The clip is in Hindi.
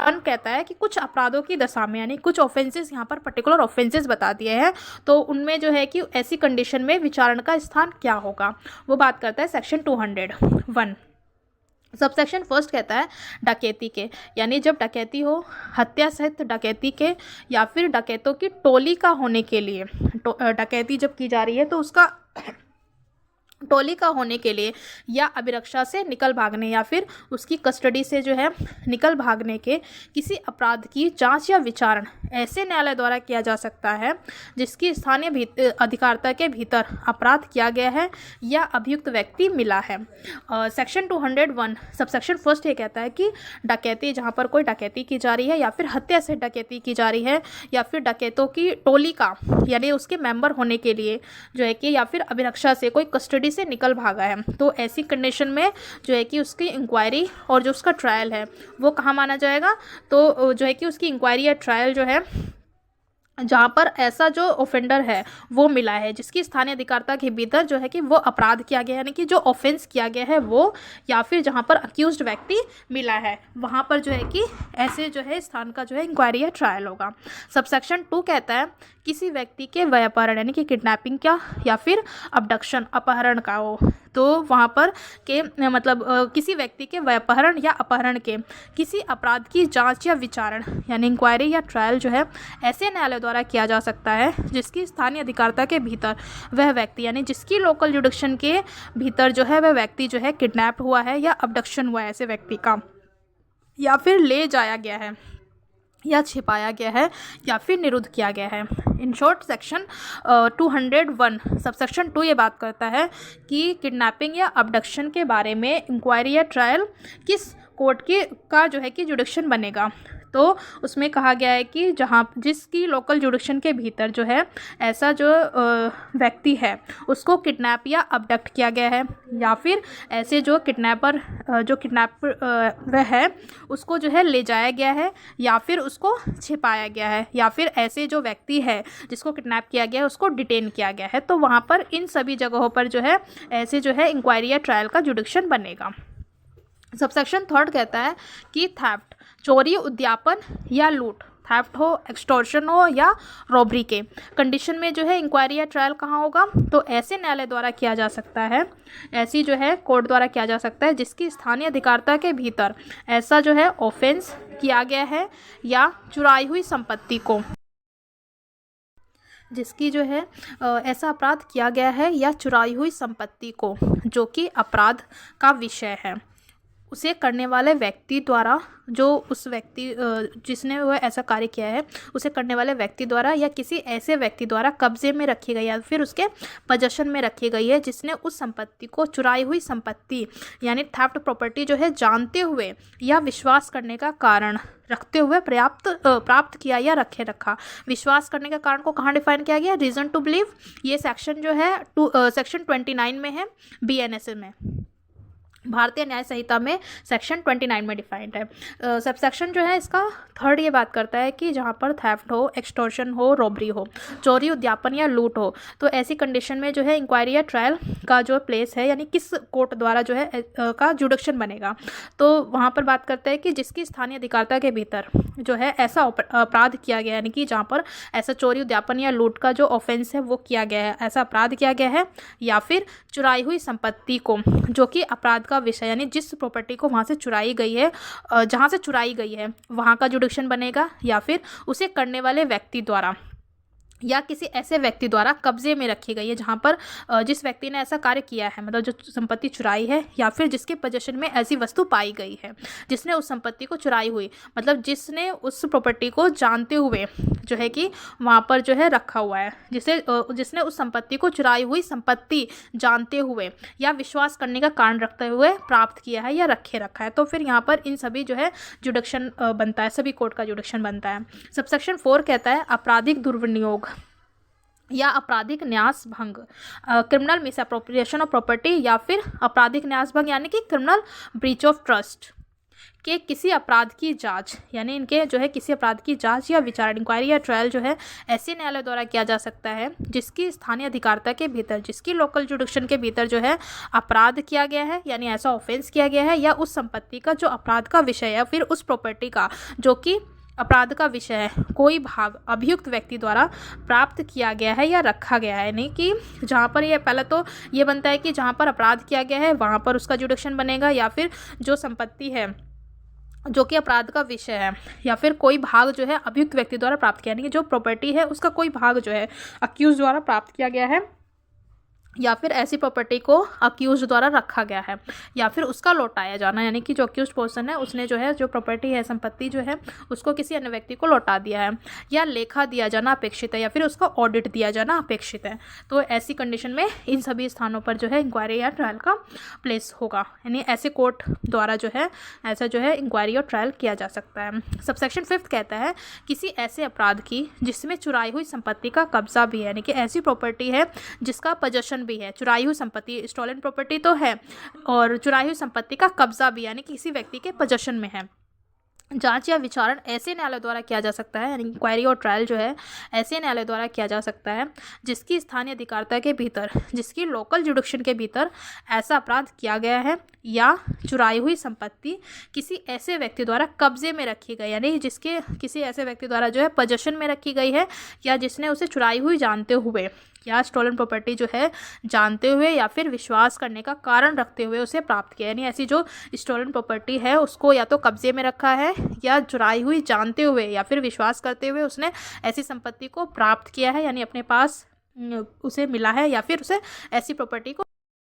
वन कहता है कि कुछ अपराधों की दशा में, यानी कुछ ऑफेंसेस, यहाँ पर पर्टिकुलर ऑफेंसेस बता दिए हैं, तो उनमें जो है कि ऐसी कंडीशन में विचारण का स्थान क्या होगा, वो बात करता है सेक्शन 201। सबसेक्शन फर्स्ट कहता है डकैती के, यानी जब डकैती हो, हत्या सहित डकैती के, या फिर डकैतों की टोली का होने के लिए, डकैती जब की जा रही है तो उसका टोली का होने के लिए, या अभिरक्षा से निकल भागने या फिर उसकी कस्टडी से जो है निकल भागने के किसी अपराध की जांच या विचारण ऐसे न्यायालय द्वारा किया जा सकता है जिसकी स्थानीय अधिकारिता के भीतर अपराध किया गया है या अभियुक्त व्यक्ति मिला है। सेक्शन 201 सबसेक्शन फर्स्ट ये कहता है कि डकैती, जहाँ पर कोई डकैती की जा रही है या फिर हत्या से डकैती की जा रही है या फिर डकैतों की टोली का, यानी उसके मेंबर होने के लिए जो है कि, या फिर अभिरक्षा से कोई कस्टडी से निकल भागा है, तो ऐसी कंडीशन में जो है कि उसकी इंक्वायरी और जो उसका ट्रायल है वो कहाँ माना जाएगा, तो जो है कि उसकी इंक्वायरी या ट्रायल जो है जहाँ पर ऐसा जो ऑफेंडर है वो मिला है, जिसकी स्थानीय अधिकारिता के भीतर जो है कि वो अपराध किया गया है, यानी कि जो ऑफेंस किया गया है वो, या फिर जहाँ पर अक्यूज्ड व्यक्ति मिला है, वहाँ पर जो है कि ऐसे जो है स्थान का जो है इंक्वायरी या ट्रायल होगा। सबसेक्शन 2 कहता है किसी व्यक्ति के व्यापारण, यानी कि किडनैपिंग का या फिर अबडक्शन, अपहरण का हो, तो वहाँ पर के मतलब किसी व्यक्ति के व्यापहरण या अपहरण के किसी अपराध की जांच या विचारण, यानी इंक्वायरी या ट्रायल जो है ऐसे न्यायालय द्वारा किया जा सकता है जिसकी स्थानीय अधिकारिता के भीतर वह व्यक्ति, यानी जिसकी लोकल जुडिक्शन के भीतर जो है वह व्यक्ति जो है किडनैप हुआ है या अबडक्शन हुआ है ऐसे व्यक्ति का, या फिर ले जाया गया है या छिपाया गया है या फिर निरुद्ध किया गया है। इन शॉर्ट सेक्शन 201 सबसेक्शन 2 ये बात करता है कि किडनैपिंग या अबडक्शन के बारे में इंक्वायरी या ट्रायल किस कोर्ट के का जो है कि जुडिक्शन बनेगा, तो उसमें कहा गया है कि जहाँ जिसकी लोकल जुडिक्शन के भीतर जो है ऐसा जो व्यक्ति है उसको किडनैप या अबडक्ट किया गया है, या फिर ऐसे जो किडनैपर वह है उसको जो है ले जाया गया है या फिर उसको छिपाया गया है, या फिर ऐसे जो व्यक्ति है जिसको किडनैप किया गया है उसको डिटेन किया गया है, तो वहाँ पर इन सभी जगहों पर जो है ऐसे जो है इंक्वायरी या ट्रायल का जुडिक्शन बनेगा। सबसेक्शन 3 कहता है कि थेफ्ट, चोरी, उद्यापन या लूट, थेफ्ट हो, एक्सटॉर्शन हो या रॉबरी के कंडीशन में जो है इंक्वायरी या ट्रायल कहाँ होगा, तो ऐसे न्यायालय द्वारा किया जा सकता है, ऐसी जो है कोर्ट द्वारा किया जा सकता है जिसकी स्थानीय अधिकारिता के भीतर ऐसा जो है ऑफेंस किया गया है या चुराई हुई संपत्ति को, जिसकी जो है ऐसा अपराध किया गया है या चुराई हुई संपत्ति को जो कि अपराध का विषय है, उसे करने वाले व्यक्ति द्वारा, जो उस व्यक्ति जिसने वह ऐसा कार्य किया है उसे करने वाले व्यक्ति द्वारा या किसी ऐसे व्यक्ति द्वारा कब्जे में रखी गई या फिर उसके पोजेशन में रखी गई है जिसने उस संपत्ति को, चुराई हुई संपत्ति यानी थेफ्ट प्रॉपर्टी जो है जानते हुए या विश्वास करने का कारण रखते हुए प्राप्त किया या रखे रखा। विश्वास करने का कारण को कहाँ डिफाइन किया गया, रीज़न टू बिलीव, ये सेक्शन जो है सेक्शन 29 में है, BNS में, भारतीय न्याय संहिता में सेक्शन 29 में डिफाइंड है। सबसेक्शन जो है इसका 3 ये बात करता है कि जहाँ पर थेफ्ट हो, एक्सटॉर्शन हो, रॉबरी हो, चोरी, उद्यापन या लूट हो, तो ऐसी कंडीशन में जो है इंक्वायरी या ट्रायल का जो प्लेस है, यानी किस कोर्ट द्वारा जो है का जुडिक्शन बनेगा, तो वहाँ पर बात करता है कि जिसकी स्थानीय अधिकारिता के भीतर जो है ऐसा अपराध किया गया, यानी कि जहाँ पर ऐसा चोरी, उद्यापन या लूट का जो ऑफेंस है वो किया गया है, ऐसा अपराध किया गया है, या फिर चुराई हुई संपत्ति को जो कि अपराध का विषय, यानी जिस प्रॉपर्टी को वहाँ से चुराई गई है, जहाँ से चुराई गई है वहाँ का जुडिक्शन बनेगा, या फिर उसे करने वाले व्यक्ति द्वारा या किसी ऐसे व्यक्ति द्वारा कब्जे में रखी गई है जहाँ पर जिस व्यक्ति ने ऐसा कार्य किया है, मतलब जो संपत्ति चुराई है या फिर जिसके पोजेशन में ऐसी वस्तु पाई गई है, जिसने उस संपत्ति को चुराई हुई, मतलब जिसने उस प्रॉपर्टी को जानते हुए जो है कि वहाँ पर जो है रखा हुआ है, जिसने उस संपत्ति को चुराई हुई संपत्ति जानते हुए या विश्वास करने का कारण रखते हुए प्राप्त किया है या रखे रखा है, तो फिर यहाँ पर इन सभी जो है जुडिक्शन बनता है, सभी कोर्ट का जुडिक्शन बनता है। सबसेक्शन 4 कहता है आपराधिक दुर्विनियोग या आपराधिक न्यास भंग, क्रिमिनल मिसअप्रोप्रिएशन ऑफ प्रॉपर्टी, या फिर आपराधिक न्यास भंग यानी कि क्रिमिनल ब्रीच ऑफ ट्रस्ट। कि किसी अपराध की जांच, यानी इनके जो है किसी अपराध की जांच या विचारण, इंक्वायरी या ट्रायल जो है ऐसे न्यायालय द्वारा किया जा सकता है जिसकी स्थानीय अधिकारिता के भीतर, जिसकी लोकल जुडिक्शन के भीतर जो है अपराध किया गया है, यानी ऐसा ऑफेंस किया गया है, या उस संपत्ति का जो अपराध का विषय है, फिर उस प्रॉपर्टी का जो कि अपराध का विषय है, कोई भाग अभियुक्त व्यक्ति द्वारा प्राप्त किया गया है या रखा गया है। नहीं कि जहाँ पर ये पहले तो ये बनता है कि जहाँ पर अपराध किया गया है वहाँ पर उसका जुडिक्शन बनेगा, या फिर जो संपत्ति है जो कि अपराध का विषय है, या फिर कोई भाग जो है अभियुक्त व्यक्ति द्वारा प्राप्त किया, यानी कि जो प्रॉपर्टी है उसका कोई भाग जो है अक्यूज द्वारा प्राप्त किया गया है, या फिर ऐसी प्रॉपर्टी को अक्यूज द्वारा रखा गया है, या फिर उसका लौटाया जाना, यानी कि जो अक्यूज पर्सन है उसने जो है जो प्रॉपर्टी है, संपत्ति जो है उसको किसी अन्य व्यक्ति को लौटा दिया है, या लेखा दिया जाना अपेक्षित है, या फिर उसका ऑडिट दिया जाना अपेक्षित है। तो ऐसी कंडीशन में इन सभी स्थानों पर जो है इंक्वायरी या ट्रायल का प्लेस होगा, यानी ऐसे कोर्ट द्वारा जो है ऐसा जो है इंक्वायरी और ट्रायल किया जा सकता है। सबसेक्शन 5 कहता है किसी ऐसे अपराध की जिसमें चुराई हुई संपत्ति का कब्जा भी है, यानी कि ऐसी प्रॉपर्टी है जिसका पोजेशन भी है, चुराई हुई संपत्ति, स्टोलन प्रॉपर्टी तो है और चुराई हुई संपत्ति का कब्जा भी, यानी किसी व्यक्ति के पोजेशन में है। जांच या विचारण ऐसे न्यायालय द्वारा किया जा सकता है, यानी इंक्वायरी और ट्रायल जो है ऐसे न्यायालय द्वारा किया जा सकता है जिसकी स्थानीय अधिकारिता के भीतर, जिसकी लोकल जुडिक्शन के भीतर ऐसा अपराध किया गया है, या चुराई हुई संपत्ति किसी ऐसे व्यक्ति द्वारा कब्जे में रखी गई, यानी जिसके किसी ऐसे व्यक्ति द्वारा जो है पोजेशन में रखी गई है, या जिसने उसे चुराई हुई जानते हुए, या स्टोलन प्रॉपर्टी जो है जानते हुए या फिर विश्वास करने का कारण रखते हुए उसे प्राप्त किया, यानी ऐसी जो स्टोलन प्रॉपर्टी है उसको या तो कब्जे में रखा है, या चुराई हुई जानते हुए या फिर विश्वास करते हुए उसने ऐसी संपत्ति को प्राप्त किया है, यानी अपने पास उसे मिला है, या फिर उसे ऐसी प्रॉपर्टी को